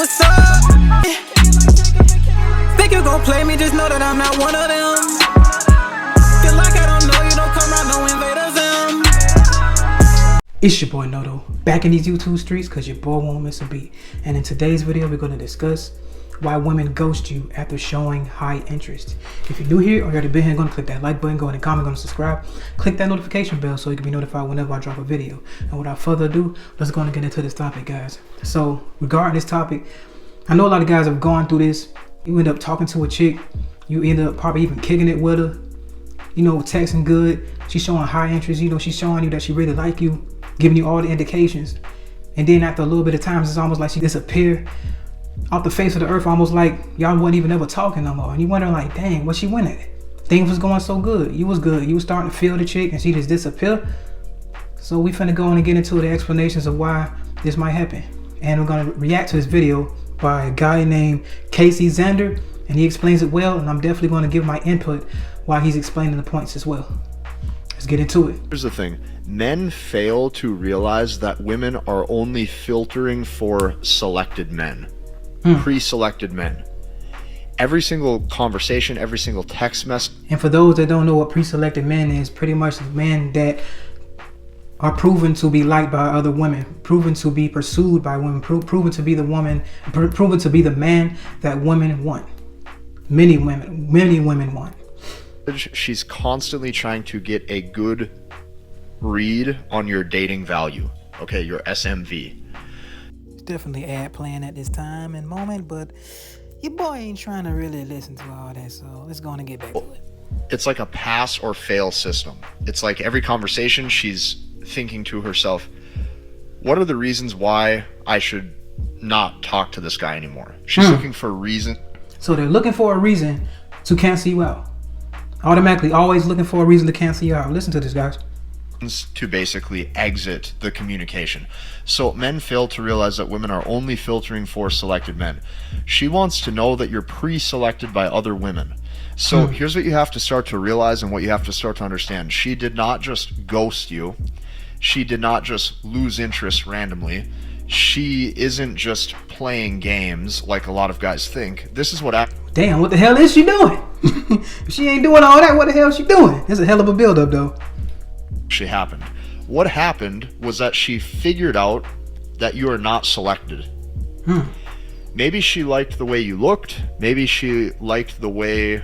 what's up? Think you gon' play me, just know that I'm not one of them. Feel like I don't know you, don't come around, no invaders them. It's your boy Noto, back in these YouTube streets cause your boy won't miss a beat. And in today's video, we're gonna discuss why women ghost you after showing high interest. If you're new here or you already been here, go and click that like button, go ahead and comment, go and subscribe. Click that notification bell so you can be notified whenever I drop a video. And without further ado, let's go and get into this topic, guys. So regarding this topic, I know a lot of guys have gone through this. You end up talking to a chick, you end up probably even kicking it with her, you know, texting good, she's showing high interest, you know, she's showing you that she really like you, giving you all the indications. And then after a little bit of time, it's almost like she disappeared off the face of the earth, almost like y'all wasn't even ever talking no more. And you wonder like, dang, what she went at? Things was going so good. You was good. You was starting to feel the chick and she just disappeared. So we finna go on and get into the explanations of why this might happen. And we're gonna react to this video by a guy named Casey Zander, and he explains it well, and I'm definitely gonna give my input while he's explaining the points as well. Let's get into it. Here's the thing. Men fail to realize that women are only filtering for selected men. Pre-selected men. Every single conversation, every single text message. And for those that don't know what pre-selected men is, pretty much men that are proven to be liked by other women, proven to be pursued by women, proven to be the woman, proven to be the man that women want. Many women want. She's constantly trying to get a good read on your dating value. Okay, your SMV. Definitely ad playing at this time and moment, but your boy ain't trying to really listen to all that, so let's go on and get back to it. It's like a pass or fail system. It's like every conversation she's thinking to herself, what are the reasons why I should not talk to this guy anymore? She's looking for a reason. So they're looking for a reason to cancel you out. Automatically, always looking for a reason to cancel you out. Listen to this, guys. To basically exit the communication. So men fail to realize that women are only filtering for selected men. She wants to know that you're pre-selected by other women. So here's what you have to start to realize and what you have to start to understand. She did not just ghost you. She did not just lose interest randomly. She isn't just playing games like a lot of guys think. This is what damn, what the hell is she doing? If she ain't doing all that, what the hell is she doing? It's a hell of a build-up though. Actually happened. What happened was that she figured out that you are not selected. Maybe she liked the way you looked. Maybe she liked the way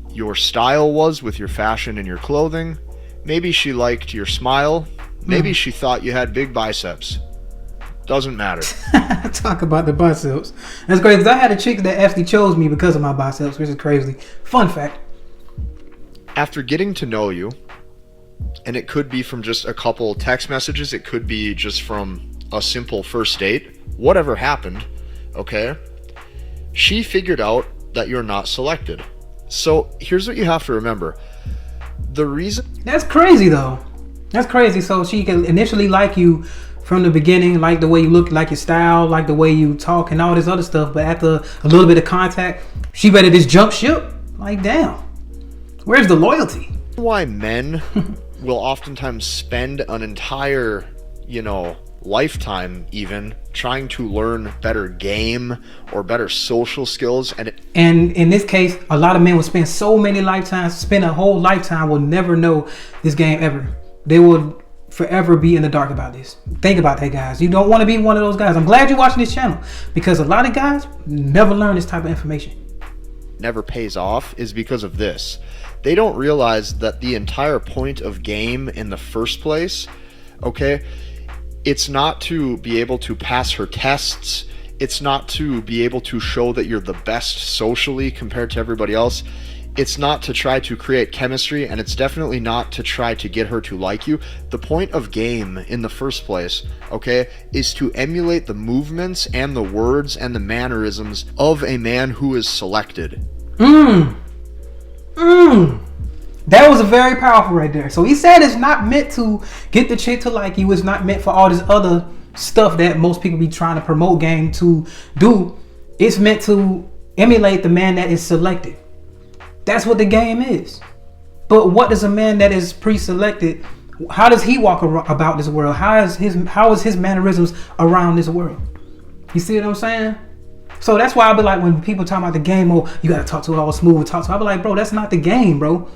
your style was with your fashion and your clothing. Maybe she liked your smile. Maybe she thought you had big biceps. Doesn't matter. Talk about the biceps. That's great, because I had a chick that actually chose me because of my biceps, which is crazy. Fun fact. After getting to know you, and it could be from just a couple text messages, it could be just from a simple first date, whatever happened, okay, she figured out that you're not selected. So here's what you have to remember. The reason... That's crazy though. That's crazy. So she can initially like you from the beginning, like the way you look, like your style, like the way you talk and all this other stuff, but after a little bit of contact, she better just jump ship. Like, damn. Where's the loyalty? Why men will oftentimes spend an entire, lifetime even trying to learn better game or better social skills. And in this case, a lot of men will spend so many lifetimes, spend a whole lifetime, will never know this game ever. They will forever be in the dark about this. Think about that, guys. You don't want to be one of those guys. I'm glad you're watching this channel because a lot of guys never learn this type of information. Never pays off is because of this. They don't realize that the entire point of game in the first place, okay, it's not to be able to pass her tests. It's not to be able to show that you're the best socially compared to everybody else. It's not to try to create chemistry, and it's definitely not to try to get her to like you. The point of game in the first place, okay, is to emulate the movements and the words and the mannerisms of a man who is selected. That was very powerful right there. So he said it's not meant to get the chick to like you. It's not meant for all this other stuff that most people be trying to promote game to do. It's meant to emulate the man that is selected. That's what the game is. But what does a man that is pre-selected, how does he walk about this world? How is his mannerisms around this world? You see what I'm saying? So that's why I be like, when people talk about the game, oh, you gotta talk to it all smooth and talk to it. I be like, bro, that's not the game, bro.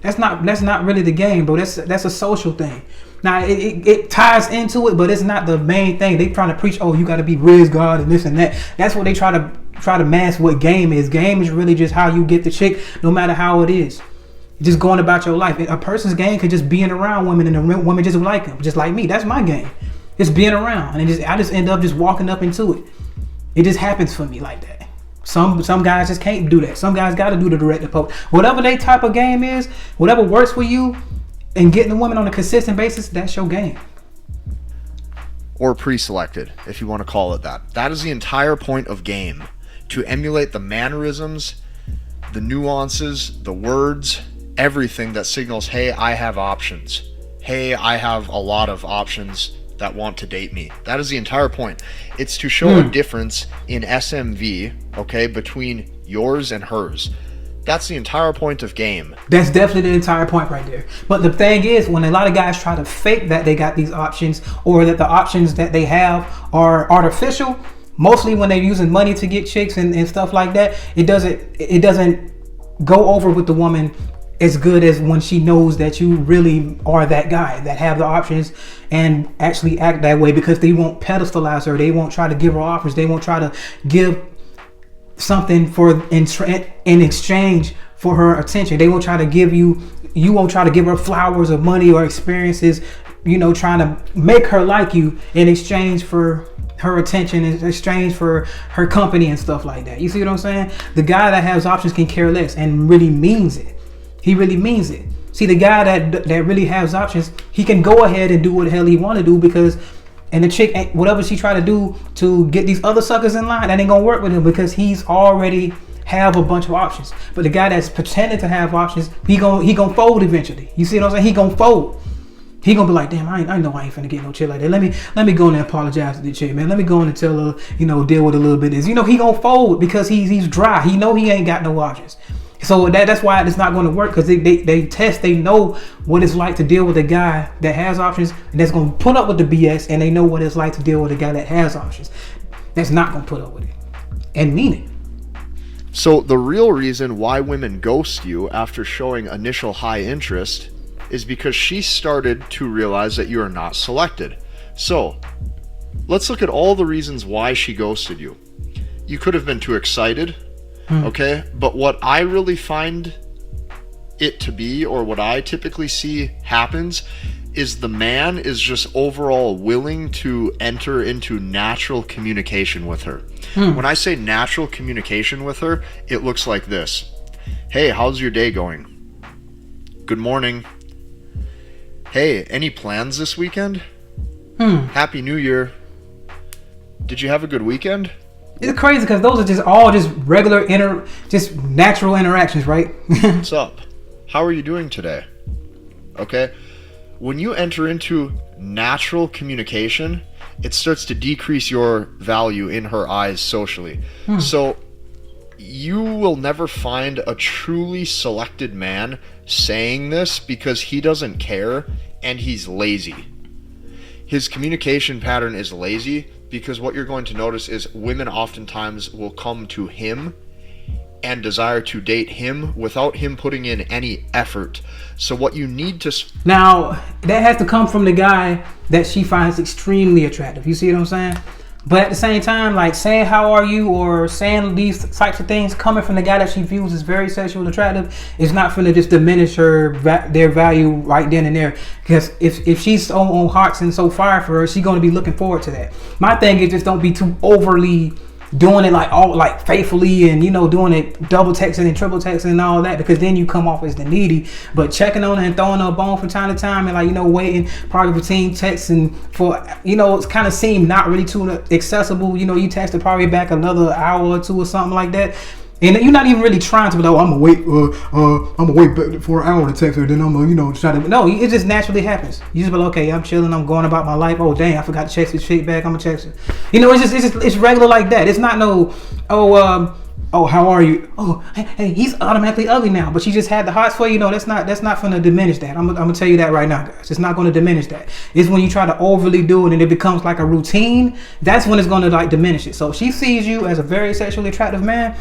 That's not really the game, bro. That's a social thing. Now it ties into it, but it's not the main thing. They trying to preach, oh, you gotta be Riz God and this and that. That's what they try to mask what game is. Game is really just how you get the chick, no matter how it is. Just going about your life. A person's game could just being around women, and the women just like them, just like me. That's my game. Just being around, and I just end up just walking up into it. It just happens for me like that. Some guys just can't do that. Some guys got to do the direct approach. Whatever they type of game is, whatever works for you, and getting a woman on a consistent basis, that's your game. Or pre-selected, if you want to call it that. That is the entire point of game. To emulate the mannerisms, the nuances, the words, everything that signals, hey, I have options. Hey, I have a lot of options that want to date me. That is the entire point. It's to show a difference in SMV, okay, between yours and hers. That's the entire point of game. That's definitely the entire point right there. But the thing is, when a lot of guys try to fake that they got these options, or that the options that they have are artificial, mostly when they're using money to get chicks and stuff like that, it doesn't go over with the woman as good as when she knows that you really are that guy that have the options and actually act that way, because they won't pedestalize her. They won't try to give her offers. They won't try to give something in exchange for her attention. They won't try to give you won't try to give her flowers or money or experiences, trying to make her like you in exchange for her attention, in exchange for her company and stuff like that. You see what I'm saying? The guy that has options can care less and really means it. He really means it. See, the guy that really has options, he can go ahead and do what the hell he want to do, because, and the chick, whatever she try to do to get these other suckers in line, that ain't gonna work with him, because he's already have a bunch of options. But the guy that's pretending to have options, he gonna fold eventually. You see what I'm saying? He gonna fold. He gonna be like, damn, I know I ain't finna get no chick like that. Let me go in and apologize to the chick, man. Let me go in and tell her, deal with a little bit of this. He gonna fold because he's dry. He know he ain't got no options. So that's why it's not going to work, because they know what it's like to deal with a guy that has options, and that's going to put up with the BS, and they know what it's like to deal with a guy that has options that's not going to put up with it and mean it. So the real reason why women ghost you after showing initial high interest is because she started to realize that you are not selected. So let's look at all the reasons why she ghosted you. You could have been too excited. Okay, but what I really find it to be, or what I typically see happens, is the man is just overall willing to enter into natural communication with her. When I say natural communication with her, it looks like this. Hey, how's your day going? Good morning. Hey, any plans this weekend? Happy New Year. Did you have a good weekend? It's crazy, because those are just regular just natural interactions, right? What's up? How are you doing today? Okay. When you enter into natural communication, it starts to decrease your value in her eyes socially. So you will never find a truly selected man saying this, because he doesn't care and he's lazy. His communication pattern is lazy, because what you're going to notice is women oftentimes will come to him and desire to date him without him putting in any effort. So what you need to... Now, that has to come from the guy that she finds extremely attractive. You see what I'm saying? But at the same time, like saying how are you, or saying these types of things coming from the guy that she views as very sexually attractive, is not finna just diminish their value right then and there. Because if she's so on hearts and so fire for her, she's gonna be looking forward to that. My thing is, just don't be too overly doing it like faithfully, and doing it double texting and triple texting and all that, because then you come off as the needy. But checking on her and throwing her a bone from time to time, and waiting probably between texts, and for it's kind of seemed not really too accessible. You texted probably back another hour or two or something like that, and you're not even really trying to be like, I'm gonna wait for an hour to text her, then I'm gonna try to. No, it just naturally happens. You just be like, okay, I'm chilling, I'm going about my life. Oh dang, I forgot to text this shit back. I'm gonna text her. It's regular like that. It's not oh, how are you? Oh, hey, he's automatically ugly now. But she just had the hots for you. No, that's not going to diminish that. I'm gonna tell you that right now, guys. It's not going to diminish that. It's when you try to overly do it and it becomes like a routine. That's when it's going to like diminish it. So if she sees you as a very sexually attractive man,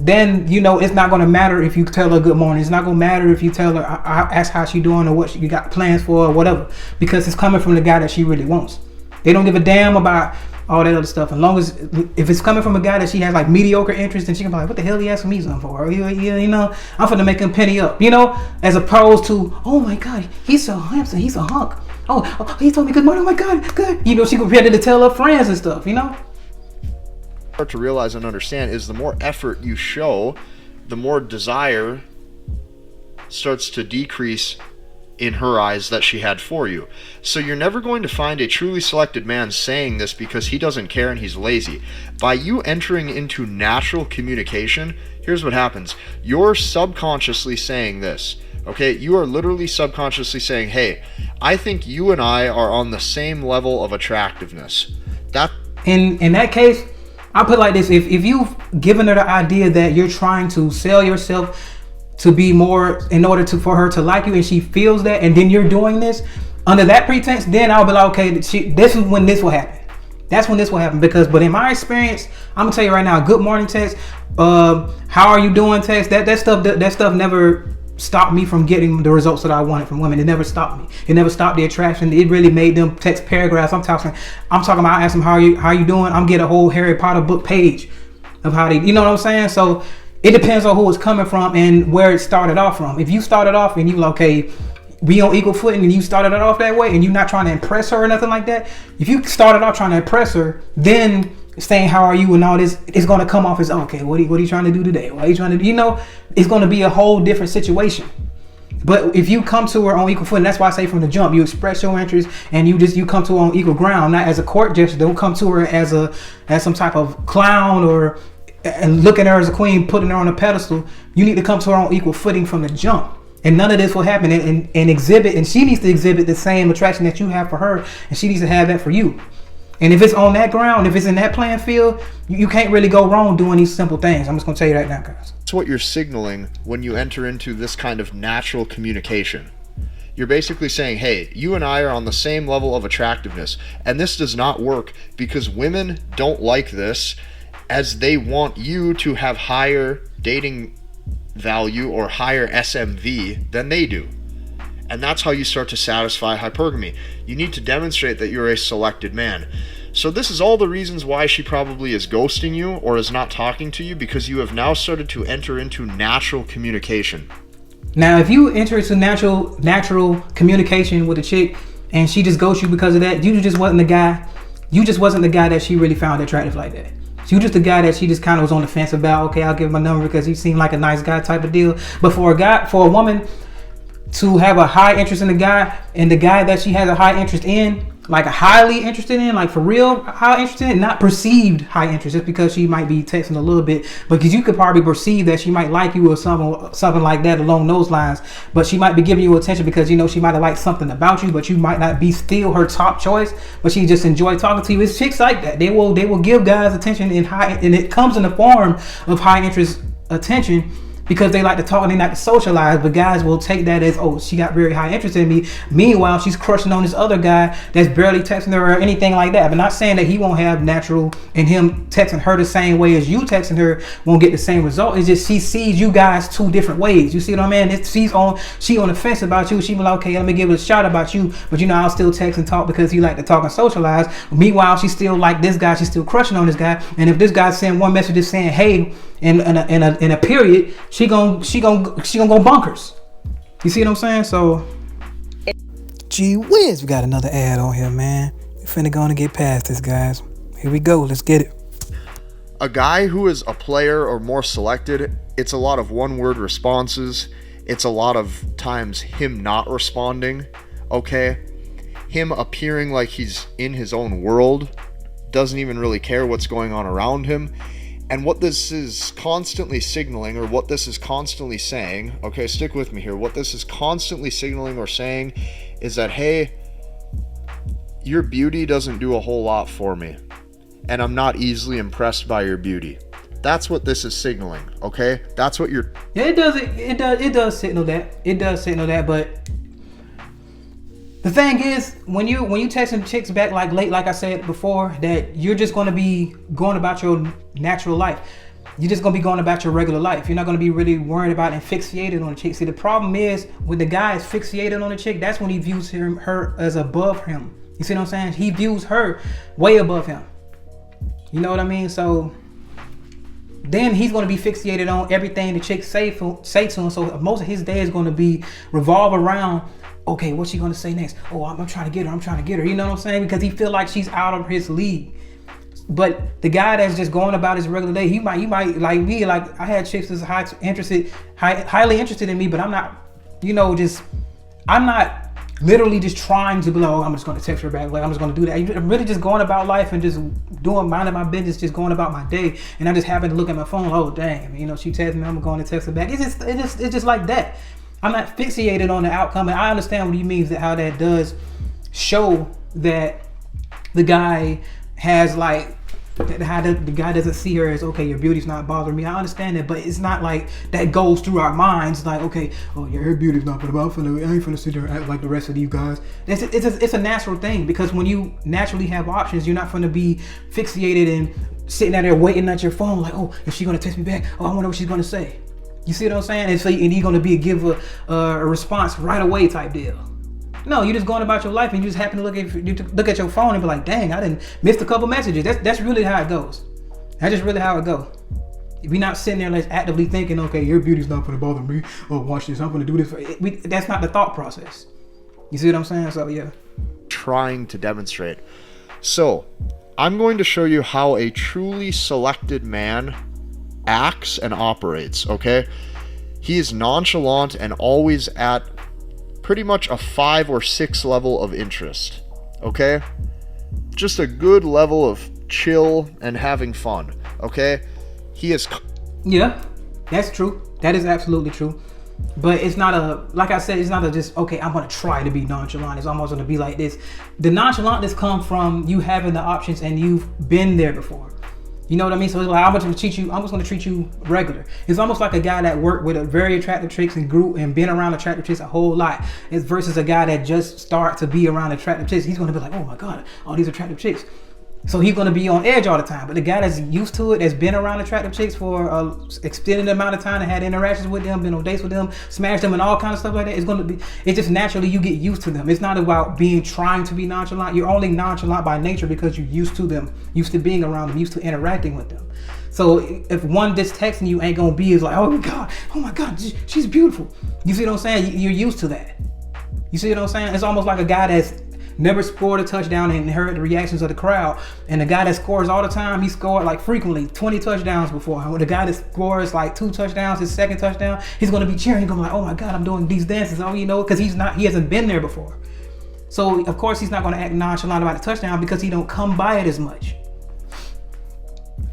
then you know it's not going to matter if you tell her good morning. It's not going to matter if you tell her, I ask how she doing or what you got plans for or whatever, because it's coming from the guy that she really wants. They don't give a damn about all that other stuff. As long as if it's coming from a guy that she has like mediocre interest, then she can be like, what the hell he asking me something for? Or, you know, I'm finna make him penny up, you know, as opposed to, oh my God, he's so handsome, he's a hunk. Oh, he told me good morning, oh my God, good. You know, she could be ready to tell her friends and stuff, you know. Start to realize and understand is the more effort you show, the more desire starts to decrease in her eyes that she had for you. So you're never going to find a truly selected man saying this because he doesn't care and he's lazy. By you entering into natural communication, here's what happens. You're subconsciously saying this, okay? You are literally subconsciously saying, hey, I think you and I are on the same level of attractiveness. That in that case, I'll put it like this. If you've given her the idea that you're trying to sell yourself to be more in order to for her to like you, and she feels that, and then you're doing this under that pretense, then I'll be like, okay, this is when this will happen. That's when this will happen. But in my experience, I'm gonna tell you right now, good morning text, how are you doing text, that stuff never stopped me from getting the results that I wanted from women. It never stopped me. It never stopped the attraction. It really made them text paragraphs. I'm talking about, I ask them how you doing. I'm getting a whole Harry Potter book page of how they, you know what I'm saying? So it depends on who it's coming from and where it started off from. If you started off and you like, okay, we on equal footing, and you started it off that way and you're not trying to impress her or nothing like that, if you started off trying to impress her, then saying how are you and all this, it's going to come off as, okay, what are you trying to do today? What are you trying to do? You know, it's going to be a whole different situation. But if you come to her on equal footing, that's why I say from the jump, you express your interest and you come to her on equal ground, not as a court gesture. Don't come to her as some type of clown or and looking at her as a queen, putting her on a pedestal. You need to come to her on equal footing from the jump. And none of this will happen and exhibit, and she needs to exhibit the same attraction that you have for her, and she needs to have that for you. And if it's on that ground, if it's in that playing field, you can't really go wrong doing these simple things. I'm just going to tell you that now, guys. That's what you're signaling when you enter into this kind of natural communication. You're basically saying, hey, you and I are on the same level of attractiveness. And this does not work because women don't like this, as they want you to have higher dating value or higher SMV than they do. And that's how you start to satisfy hypergamy. You need to demonstrate that you're a selected man. So this is all the reasons why she probably is ghosting you or is not talking to you, because you have now started to enter into natural communication. Now, if you enter into natural communication with a chick and she just ghosts you because of that, you just wasn't the guy. You just wasn't the guy that she really found attractive like that. So you just the guy that she just kind of was on the fence about. Okay, I'll give him my number because he seemed like a nice guy type of deal. But for a woman to have a high interest in a guy, and the guy that she has a high interest in, like a highly interested in, like for real high interested in, not perceived high interest, just because she might be texting a little bit, because you could probably perceive that she might like you or something like that along those lines, but she might be giving you attention because, you know, she might have liked something about you, but you might not be still her top choice, but she just enjoy talking to you. It's chicks like that. They will give guys attention and it comes in the form of high interest attention, because they like to talk and they like to socialize, but guys will take that as, oh, she got very high interest in me. Meanwhile, she's crushing on this other guy that's barely texting her or anything like that. But not saying that he won't have natural, and him texting her the same way as you texting her won't get the same result. It's just she sees you guys two different ways. You see what I mean? She on the fence about you. She be like, okay, let me give it a shot about you, but you know, I'll still text and talk because he like to talk and socialize. Meanwhile, she still like this guy. She's still crushing on this guy. And if this guy send one message just saying, hey, in a period, she gonna go bonkers. You see what I'm saying? So, gee whiz, we got another ad on here, man. We finna go and get past this, guys. Here we go. Let's get it. A guy who is a player or more selected, it's a lot of one-word responses. It's a lot of times him not responding, okay? Him appearing like he's in his own world, doesn't even really care what's going on around him. And what this is constantly signaling, or what this is constantly saying, okay, stick with me here. What this is constantly signaling or saying is that, hey, your beauty doesn't do a whole lot for me, and I'm not easily impressed by your beauty. That's what this is signaling, okay? That's what you're... Yeah, it does signal that. It does signal that, but the thing is, when you texting chicks back like late, like I said before, that you're just gonna be going about your natural life. You're just gonna be going about your regular life. You're not gonna be really worried about and fixated on the chick. See, the problem is when the guy is fixated on the chick, that's when he views her as above him. You see what I'm saying? He views her way above him. You know what I mean? So then he's going to be fixated on everything the chick say to him. So most of his day is going to be revolve around, okay, what's she going to say next? Oh, I'm trying to get her. You know what I'm saying? Because he feel like she's out of his league. But the guy that's just going about his regular day, he might like me. Like I had chicks that's highly interested in me, but I'm not, I'm not literally just trying to be like, oh, I'm just going to text her back. Like, I'm just going to do that. I'm really just going about life and just minding my business, just going about my day. And I just happen to look at my phone. Oh, dang, she texted me. I'm going to text her back. It's just like that. I'm not fixated on the outcome. And I understand what he means, that how that does show that the guy has like, how the guy doesn't see her as, okay, your beauty's not bothering me. I understand that, but it's not like that goes through our minds like, okay, oh yeah, her beauty's not gonna bother me. I ain't finna sit there and act like the rest of you guys. It's a natural thing, because when you naturally have options, you're not gonna be fixated and sitting out there waiting at your phone like, oh, is she gonna text me back? Oh, I wonder what she's gonna say. You see what I'm saying? And so you're gonna give a response right away type deal. No, you're just going about your life and you just happen to look at your phone and be like, dang, I didn't missed a couple messages. That's really how it goes. That's just really how it goes. We're not sitting there like actively thinking, okay, your beauty's not gonna bother me. Oh, watch this, I'm gonna do this. That's not the thought process. You see what I'm saying? So yeah. Trying to demonstrate. So, I'm going to show you how a truly selected man acts and operates, okay? He is nonchalant and always at pretty much a 5 or 6 level of interest, okay? Just a good level of chill and having fun, okay? He is... Yeah, that's true. That is absolutely true. But it's not like I said, it's not just, okay, I'm going to try to be nonchalant. It's almost going to be like this. The nonchalantness comes from you having the options and you've been there before. You know what I mean? So it's like, I'm just going to treat you regular. It's almost like a guy that worked with a very attractive chicks and grew and been around attractive chicks a whole lot. It's versus a guy that just started to be around attractive chicks. He's going to be like, oh my God, all these attractive chicks. So he's going to be on edge all the time. But the guy that's used to it, that's been around attractive chicks for an extended amount of time and had interactions with them, been on dates with them, smashed them and all kind of stuff like that, it's just naturally you get used to them. It's not about trying to be nonchalant. You're only nonchalant by nature because you're used to them, used to being around them, used to interacting with them. So if one just texting you ain't going to be is like, oh my God, she's beautiful. You see what I'm saying? You're used to that. You see what I'm saying? It's almost like a guy that's never scored a touchdown and heard the reactions of the crowd. And the guy that scores all the time, he scored like frequently 20 touchdowns before. The guy that scores like 2 touchdowns, his second touchdown, he's going to be cheering, going like, oh my God, I'm doing these dances. Oh, because he hasn't been there before. So of course he's not going to act nonchalant about the touchdown because he don't come by it as much.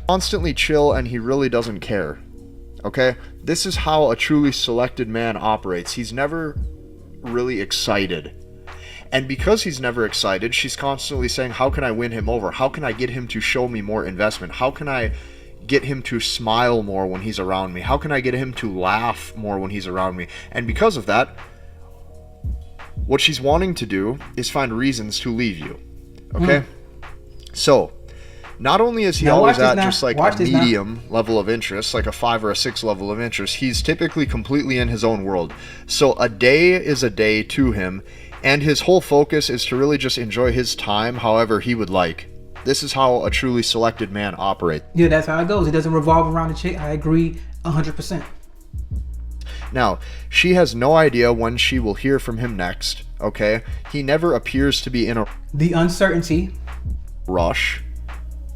Constantly chill and he really doesn't care. Okay? This is how a truly selected man operates. He's never really excited. And because he's never excited, she's constantly saying, how can I win him over? How can I get him to show me more investment? How can I get him to smile more when he's around me? How can I get him to laugh more when he's around me? And because of that, what she's wanting to do is find reasons to leave you. Okay? So, not only is he always at just like a medium level of interest, like a 5 or a 6 level of interest, he's typically completely in his own world. So a day is a day to him, and his whole focus is to really just enjoy his time however he would like. This is how a truly selected man operates. Yeah, that's how it goes. It doesn't revolve around the chick. I agree 100%. Now, she has no idea when she will hear from him next, okay? He never appears to be in the uncertainty rush,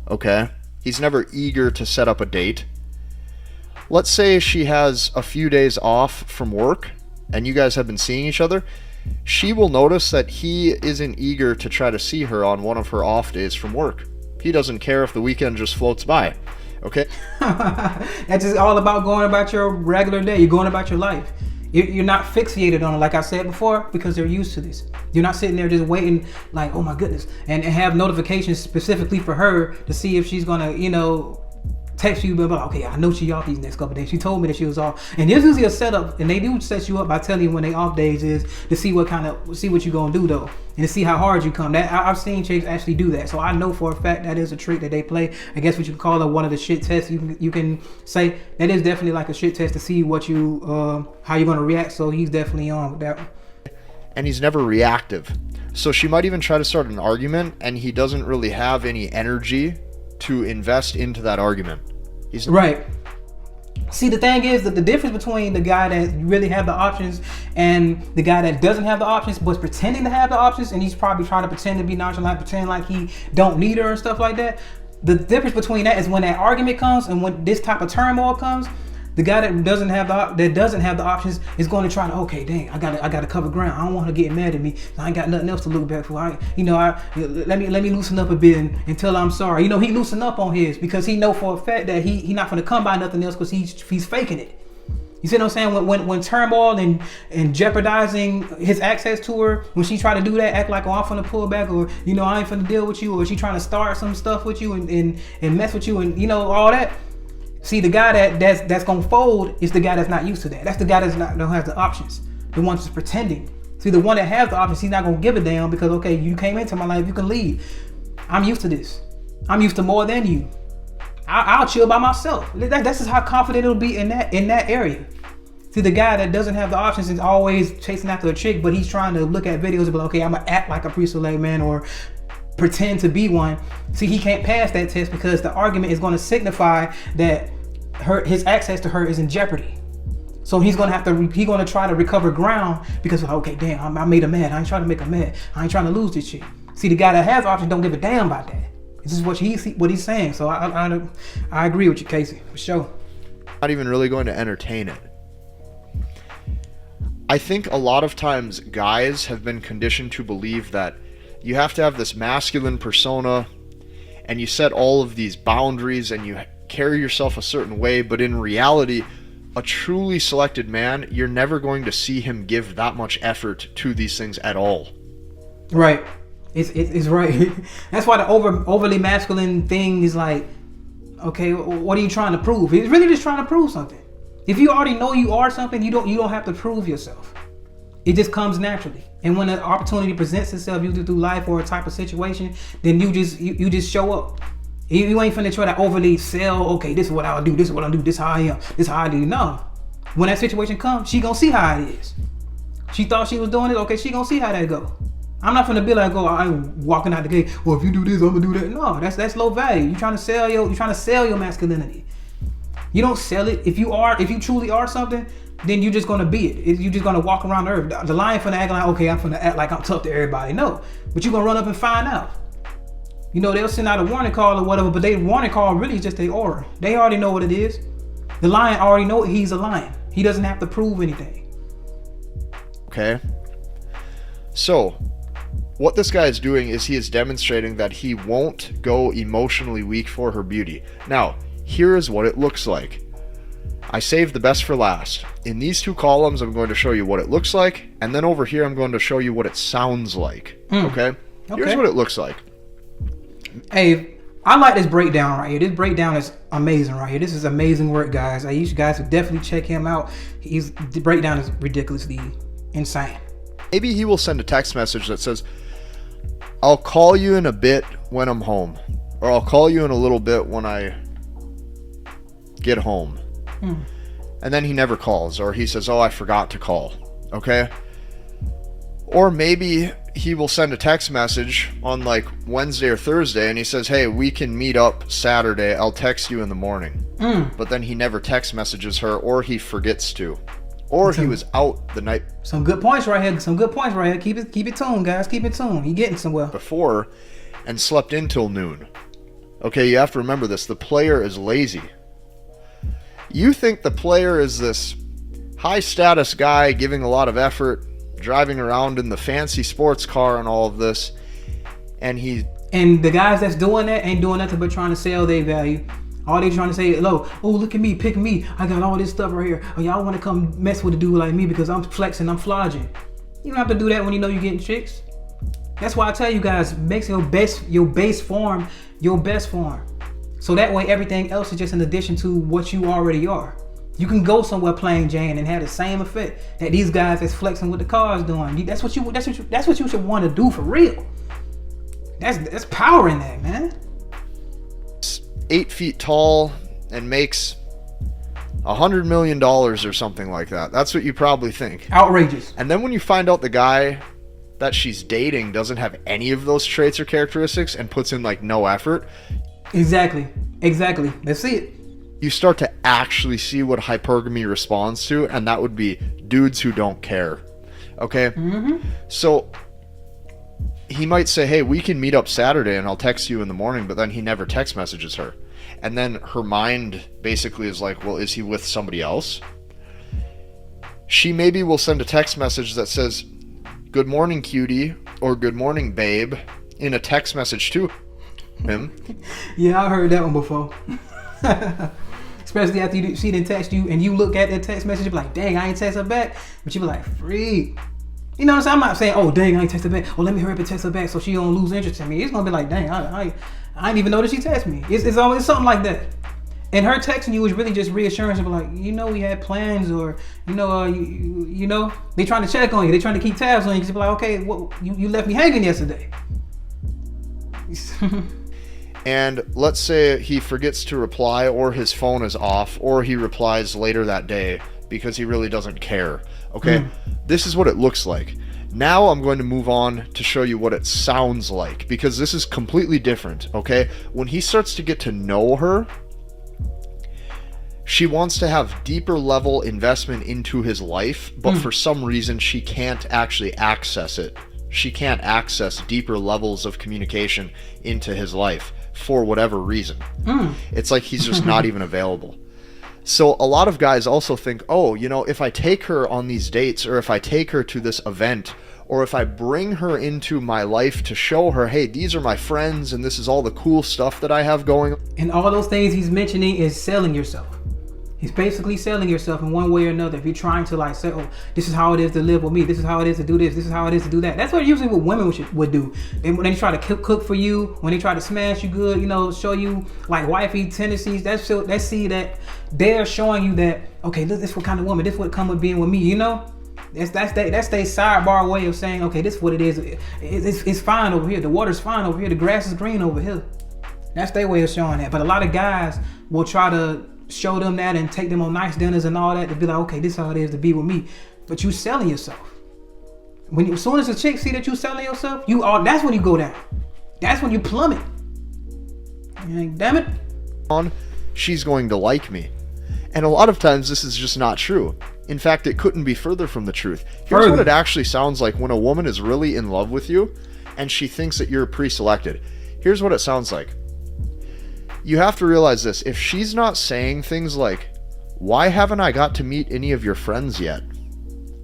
okay? He's never eager to set up a date. Let's say she has a few days off from work and you guys have been seeing each other. She will notice that he isn't eager to try to see her on one of her off days from work. He doesn't care if the weekend just floats by, okay? That's just all about going about your regular day. You're going about your life. You're not fixated on it, like I said before, because they're used to this. You're not sitting there just waiting like, oh my goodness, and have notifications specifically for her to see if she's gonna, text you, but okay, I know she off these next couple days. She told me that she was off, and there's usually a setup, and they do set you up by telling you when they off days is to see what you gonna do though, and to see how hard you come. That I've seen chicks actually do that, so I know for a fact that is a trick that they play. I guess what you call it one of the shit tests. You can say that is definitely like a shit test to see what you how you're gonna react. So he's definitely on with that one. And he's never reactive. So she might even try to start an argument, and he doesn't really have any energy to invest into that argument. He's right. See, the thing is that the difference between the guy that really have the options and the guy that doesn't have the options but pretending to have the options, and he's probably trying to pretend to be nonchalant, pretend like he don't need her and stuff like that. The difference between that is when that argument comes and when this type of turmoil comes, the guy that doesn't have the options is going to try to, okay, dang, I gotta cover ground. I don't want her getting mad at me. I ain't got nothing else to look back for. Let me loosen up a bit and tell her I'm sorry. He loosen up on his because he know for a fact that he not gonna come by nothing else because he's faking it. You see what I'm saying? When turmoil and jeopardizing his access to her, when she try to do that, act like, oh, I'm finna pull back, or I ain't finna deal with you, or she trying to start some stuff with you and mess with you and all that. See, the guy that's gonna fold is the guy that's not used to that. That's the guy don't have the options. The one that's pretending. See, the one that has the options, he's not gonna give a damn because, okay, you came into my life, you can leave. I'm used to this. I'm used to more than you. I'll chill by myself. That's just how confident it'll be in that area. See, the guy that doesn't have the options is always chasing after a chick, but he's trying to look at videos and be like, okay, I'm gonna act like a pre-select man or pretend to be one. See, he can't pass that test because the argument is going to signify that his access to her is in jeopardy. So he's going to try to recover ground because, okay, damn, I made her mad. I ain't trying to make her mad. I ain't trying to lose this shit. See, the guy that has options don't give a damn about that. This is what he's saying. So I agree with you, Casey, for sure. not even really going to entertain it. I think a lot of times guys have been conditioned to believe that you have to have this masculine persona and you set all of these boundaries and you carry yourself a certain way, but in reality, a truly selected man, you're never going to see him give that much effort to these things at all. Right. It's right. That's why the overly masculine thing is like, okay, what are you trying to prove? He's really just trying to prove something. If you already know you are something, you don't have to prove yourself. It just comes naturally. And when an opportunity presents itself, usually through life or a type of situation, then you just show up. You ain't finna try to overly sell, okay, this is what I'll do, this is what I'll do, this is how I am, this is how I do. No. When that situation comes, she gonna see how it is. She thought she was doing it, okay, she gonna see how that go. I'm not finna be like, oh, I'm walking out the gate, well, if you do this, I'm gonna do that. No, that's low value. You're trying to sell your masculinity. You don't sell it. If you truly are something, then you're just gonna be it. You're just gonna walk around the earth. The lion finna act like, okay, I'm finna act like I'm tough to everybody. No, but you're gonna run up and find out. You know, they'll send out a warning call or whatever, but their warning call really is just their aura. They already know what it is. The lion already know he's a lion. He doesn't have to prove anything. Okay. So, what this guy is doing is he is demonstrating that he won't go emotionally weak for her beauty. Now, here is what it looks like. I saved the best for last. In these two columns, I'm going to show you what it looks like, and then over here, I'm going to show you what it sounds like. Okay? Here's what it looks like. Hey, I like this breakdown right here. This breakdown is amazing right here. This is amazing work, guys. I used you guys to definitely check him out. The breakdown is ridiculously insane. Maybe he will send a text message that says, I'll call you in a bit when I'm home. Or I'll call you in a little bit when I get home. And then he never calls. Or he says, oh, I forgot to call. Okay? Or maybe he will send a text message on like Wednesday or Thursday and he says, hey, we can meet up Saturday. I'll text you in the morning. But then he never text messages her, or he forgets to. Or he was out the night. Some good points right here. Keep it tuned, guys. Keep it tuned. You're getting somewhere. Before and slept in till noon. Okay, you have to remember this. The player is lazy. You think the player is this high status guy giving a lot of effort, driving around in the fancy sports car and all of this, and the guys that's doing that ain't doing nothing but trying to sell their value. All they trying to say, oh, look at me, pick me. I got all this stuff right here. Oh, y'all want to come mess with a dude like me because I'm flexing, I'm flogging. You don't have to do that when you know you're getting chicks. That's why I tell you guys, make your best form your best form. So that way everything else is just an addition to what you already are. You can go somewhere plain Jane and have the same effect that these guys that's flexing with the cars doing. That's what you should want to do for real. That's power in that, man. 8 feet tall and makes $100 million or something like that. That's what you probably think. Outrageous. And then when you find out the guy that she's dating doesn't have any of those traits or characteristics and puts in like no effort. Exactly. Let's see it. You start to actually see what hypergamy responds to, and that would be dudes who don't care. Okay? Mm-hmm. So he might say, hey, we can meet up Saturday and I'll text you in the morning, but then he never text messages her. And then her mind basically is like, well, is he with somebody else? She maybe will send a text message that says, good morning, cutie, or good morning, babe, in a text message to him. Yeah, I heard that one before. Especially after she didn't text you and you look at that text message, you be like, dang, I ain't text her back. But you be like, freak. You know what I'm saying? I'm not saying, oh, dang, I ain't text her back. Oh, let me hurry up and text her back so she don't lose interest in me. It's going to be like, dang, I didn't even know that she texted me. It's always something like that. And her texting you is really just reassurance of like, you know, we had plans, or, you know, you know, they trying to check on you. They trying to keep tabs on you. Because you be like, okay, well, you left me hanging yesterday. And let's say he forgets to reply, or his phone is off, or he replies later that day because he really doesn't care. Okay, This is what it looks like. Now I'm going to move on to show you what it sounds like, because this is completely different. Okay, when he starts to get to know her, she wants to have deeper level investment into his life, but for some reason she can't actually access it. She can't access deeper levels of communication into his life for whatever reason. It's like he's just not even available. So a lot of guys also think, oh, you know, if I take her on these dates, or if I take her to this event, or if I bring her into my life to show her, hey, these are my friends and this is all the cool stuff that I have going. And all those things he's mentioning is selling yourself. He's basically selling yourself in one way or another. If you're trying to like say, oh, this is how it is to live with me. This is how it is to do this. This is how it is to do that. That's what usually what women would do. When they try to cook for you, when they try to smash you good, you know, show you like wifey tendencies. That's see that they're showing you that, okay, this what kind of woman. This what come with being with me. You know, that's their sidebar way of saying, okay, this is what it is. It's fine over here. The water's fine over here. The grass is green over here. That's their way of showing that. But a lot of guys will try to show them that and take them on nice dinners and all that to be like, okay, this is how it is to be with me. But you selling yourself. As soon as a chick see that you selling yourself, that's when you go down. That's when you plummet. And damn it. She's going to like me. And a lot of times this is just not true. In fact, it couldn't be further from the truth. Here's what it actually sounds like when a woman is really in love with you and she thinks that you're pre-selected. Here's what it sounds like. You have to realize this. If she's not saying things like, why haven't I got to meet any of your friends yet?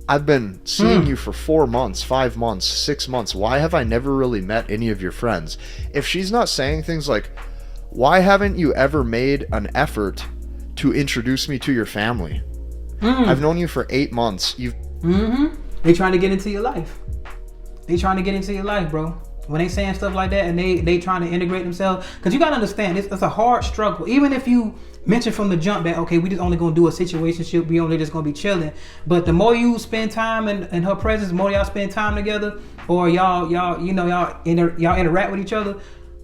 I've been seeing you for 4 months, 5 months, 6 months. Why have I never really met any of your friends? If she's not saying things like, why haven't you ever made an effort to introduce me to your family? I've known you for 8 months. They trying to get into your life. They trying to get into your life, bro. When they saying stuff like that and they trying to integrate themselves, because you got to understand, it's a hard struggle. Even if you mention from the jump that, okay, we just only going to do a situationship, we only just going to be chilling. But the more you spend time in her presence, the more y'all spend time together, or y'all interact with each other,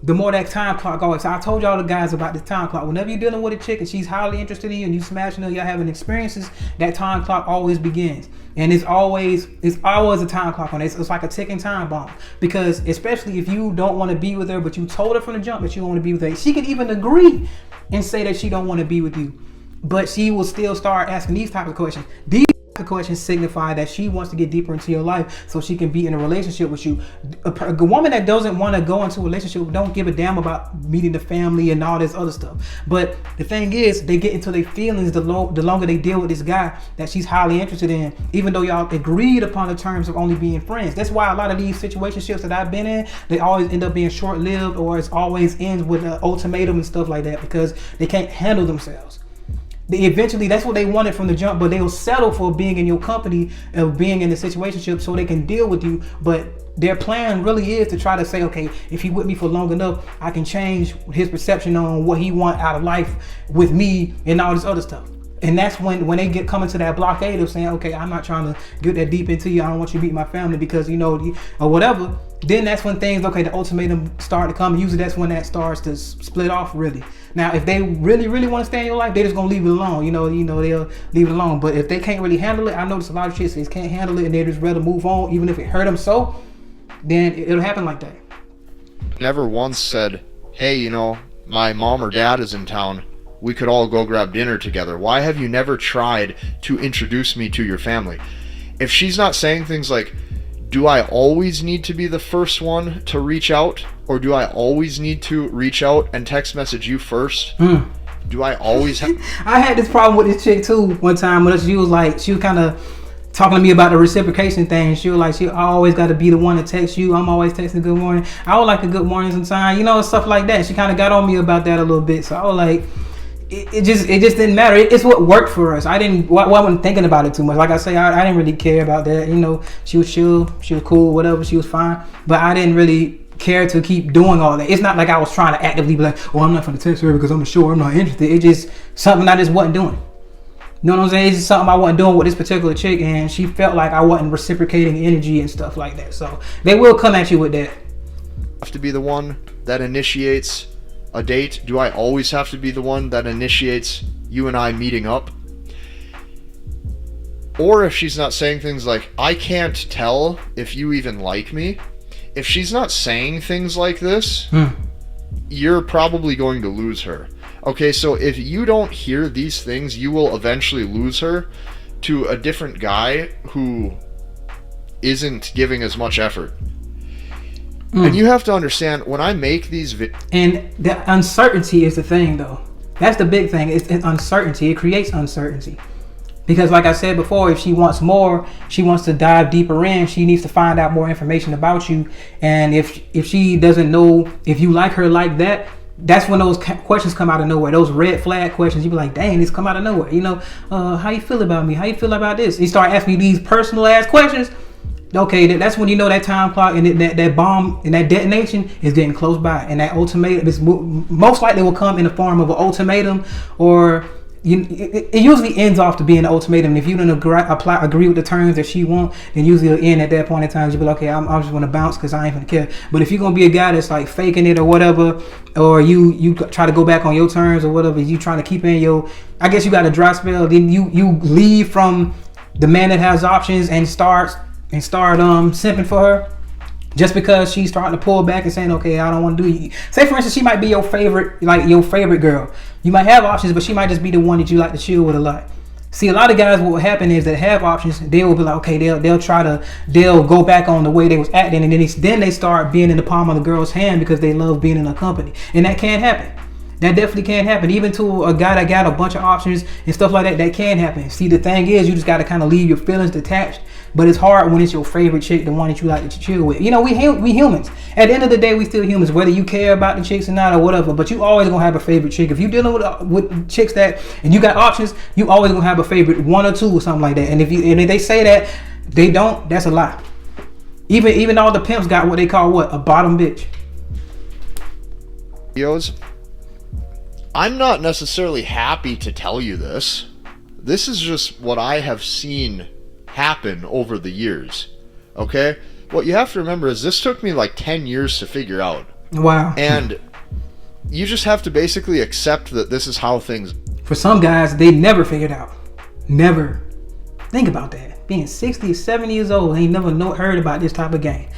the more that time clock goes. So I told y'all the guys about the time clock. Whenever you're dealing with a chick and she's highly interested in you and you smashing her, y'all having experiences, that time clock always begins. And it's always a time clock on it. It's like a ticking time bomb. Because especially if you don't want to be with her, but you told her from the jump that you don't want to be with her, she can even agree and say that she don't want to be with you. But she will still start asking these types of questions. These questions signify that she wants to get deeper into your life so she can be in a relationship with you. A woman that doesn't want to go into a relationship don't give a damn about meeting the family and all this other stuff. But the thing is, they get into their feelings the longer they deal with this guy that she's highly interested in, even though y'all agreed upon the terms of only being friends. That's why a lot of these situationships that I've been in, they always end up being short-lived, or it's always ends with an ultimatum and stuff like that, because they can't handle themselves. Eventually, that's what they wanted from the jump, but they'll settle for being in your company, of being in the situationship, so they can deal with you. But their plan really is to try to say, okay, if he with me for long enough, I can change his perception on what he want out of life with me and all this other stuff. And that's when they get coming to that blockade of saying, okay, I'm not trying to get that deep into you. I don't want you to beat my family because, you know, or whatever. Then that's when things, okay, the ultimatum start to come. Usually that's when that starts to split off, really. Now, if they really, really want to stay in your life, they're just going to leave it alone. You know, they'll leave it alone. But if they can't really handle it, I notice a lot of chicks can't handle it and they just rather move on, even if it hurt them so, then it'll happen like that. Never once said, hey, you know, my mom or dad is in town. We could all go grab dinner together. Why have you never tried to introduce me to your family? If she's not saying things like, do I always need to be the first one to reach out? Or do I always need to reach out and text message you first? Do I always have... I had this problem with this chick too one time. When she was kind of talking to me about the reciprocation thing. She was like, I always got to be the one to text you. I'm always texting good morning. I would like a good morning sometimes, you know, stuff like that. She kind of got on me about that a little bit. So I was like... It just didn't matter. It's what worked for us. I wasn't thinking about it too much. Like I say, I didn't really care about that. You know, she was chill, she was cool, whatever. She was fine, but I didn't really care to keep doing all that. It's not like I was trying to actively be like, I'm not going to text her because I'm sure I'm not interested. It's just something I just wasn't doing. You know what I'm saying? It's just something I wasn't doing with this particular chick, and she felt like I wasn't reciprocating energy and stuff like that. So they will come at you with that. Have to be the one that initiates a date? Do I always have to be the one that initiates you and I meeting up? Or if she's not saying things like, I can't tell if you even like me. If she's not saying things like this, you're probably going to lose her. Okay, so if you don't hear these things, you will eventually lose her to a different guy who isn't giving as much effort. And you have to understand, when I make these and the uncertainty is the thing, though. That's the big thing. It's uncertainty. It creates uncertainty. Because like I said before, if she wants more, she wants to dive deeper in, she needs to find out more information about you. And if she doesn't know if you like her like that, that's when those questions come out of nowhere. Those red flag questions, you be like, dang, this come out of nowhere. You know, how you feel about me? How you feel about this? You start asking you these personal ass questions. Okay, that's when you know that time clock and that bomb and that detonation is getting close by, and that ultimatum is most likely will come in the form of an ultimatum, or it usually ends off to being an ultimatum. If you don't agree with the terms that she wants, then usually it'll end at that point in time. You'll be like, okay, I'm just going to bounce because I ain't gonna care. But if you're gonna be a guy that's like faking it or whatever, or you try to go back on your terms or whatever, you trying to keep in your, I guess you got a dry spell, then you leave from the man that has options and start simping for her just because she's starting to pull back and saying, okay, I don't want to do you. Say for instance, she might be your favorite girl. You might have options, but she might just be the one that you like to chill with a lot. See, a lot of guys, what will happen is that have options, they will be like, okay, they'll go back on the way they was acting, and then they start being in the palm of the girl's hand because they love being in a company. And that can't happen. That definitely can't happen. Even to a guy that got a bunch of options and stuff like that, that can happen. See, the thing is, you just got to kind of leave your feelings detached. But it's hard when it's your favorite chick, the one that you like to chill with. You know, we humans. At the end of the day, we still humans, whether you care about the chicks or not or whatever. But you always gonna have a favorite chick. If you're dealing with chicks that, and you got options, you always gonna have a favorite, one or two or something like that. And if they say that they don't, that's a lie. Even all the pimps got what they call a bottom bitch. I'm not necessarily happy to tell you this. This is just what I have seen happen over the years. Okay? What you have to remember is this took me like 10 years to figure out. Wow. And you just have to basically accept that this is how things... For some guys, they never figured out. Never. Think about that. Being 60 or 70 years old, ain't never heard about this type of game.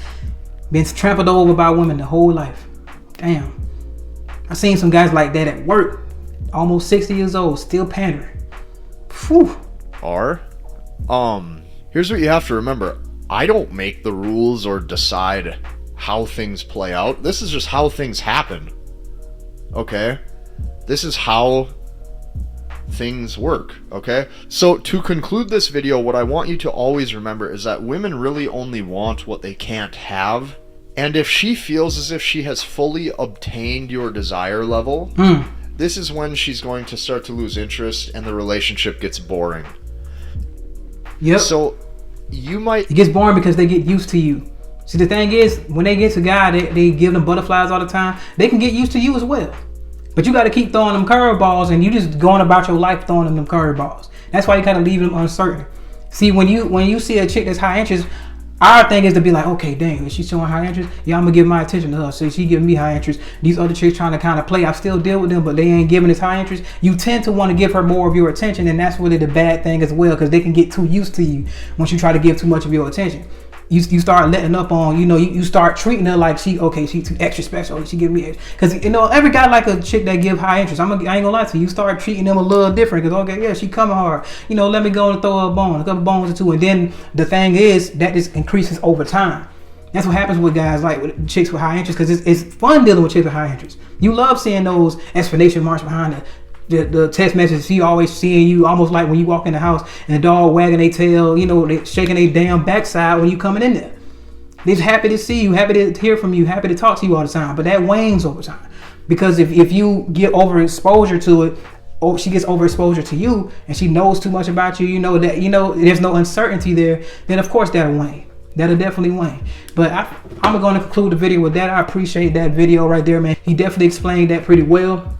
Been trampled over by women the whole life. Damn. I seen some guys like that at work. Almost 60 years old, still pandering. Whew. Here's what you have to remember. I don't make the rules or decide how things play out. This is just how things happen. Okay? This is how things work. Okay? So to conclude this video, what I want you to always remember is that women really only want what they can't have. And if she feels as if she has fully obtained your desire level, this is when she's going to start to lose interest and the relationship gets boring. Yep. So you might... It gets boring because they get used to you. See, the thing is, when they get to God, they give them butterflies all the time. They can get used to you as well. But you got to keep throwing them curveballs, and you just going about your life throwing them curveballs. That's why you kind of leave them uncertain. See, when you see a chick that's high interest, our thing is to be like, okay, dang, is she showing high interest? Yeah, I'm gonna give my attention to her. So she giving me high interest. These other chicks trying to kind of play, I still deal with them, but they ain't giving us high interest. You tend to want to give her more of your attention, and that's really the bad thing as well, because they can get too used to you once you try to give too much of your attention. You start letting up on, you start treating her like she too extra special. She give me, because every guy like a chick that give high interest. I ain't gonna lie to you. You start treating them a little different because okay, yeah, she coming hard. Let me go and throw her a bone, a couple bones or two, and then the thing is that just increases over time. That's what happens with guys like with chicks with high interest, because it's fun dealing with chicks with high interest. You love seeing those explanation marks behind the text message. She always seeing you almost like when you walk in the house and the dog wagging their tail, they shaking their damn backside when you coming in there. They're happy to see you, happy to hear from you, happy to talk to you all the time. But that wanes over time, because if you get overexposure to it, or she gets overexposure to you and she knows too much about you, that there's no uncertainty there, then of course that'll wane. That'll definitely wane. But I'm going to conclude the video with that. I appreciate that video right there, man. He definitely explained that pretty well.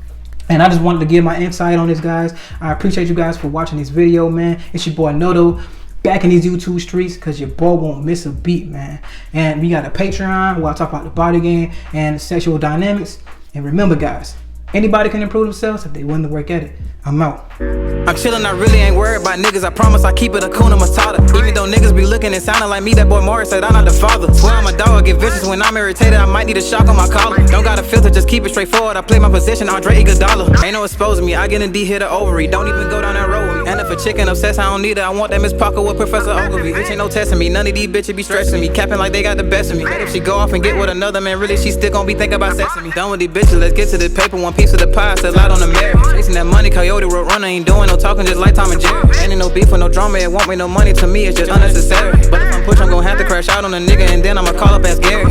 And I just wanted to give my insight on this, guys. I appreciate you guys for watching this video, man. It's your boy Noto, back in these YouTube streets, because your boy won't miss a beat, man. And we got a Patreon where I talk about the body game and sexual dynamics. And remember, guys, anybody can improve themselves if they willing to work at it. I'm out. I'm chillin', I really ain't worried about niggas. I promise I keep it a Kuna Matata. Even though niggas be looking and sounding like me, that boy Morris said I'm not the father. Swear I'm a dog, I get vicious when I'm irritated. I might need a shock on my collar. Don't got a filter, just keep it straightforward. I play my position, Andre Iguodala. Ain't no exposing me, I get in D, hit a ovary. Don't even go down that road with me. And if a chicken obsessed, I don't need it. I want that Miss Parker with Professor Ogilvy. Bitch ain't no testing me, none of these bitches be stressing me. Capping like they got the best of me. But if she go off and get with another man, really she still gon' be thinking about sexing me. Done with these bitches, let's get to the paper. One piece of the pie, sell out on the merit. Chasing that money, Coyote Road Runner ain't doing no talking, just like Tom and Jerry. Ain't no beef with no drama, it won't make no money to me, it's just unnecessary. But if I'm push, I'm gon' have to crash out on a nigga, and then I'ma call up as Gary.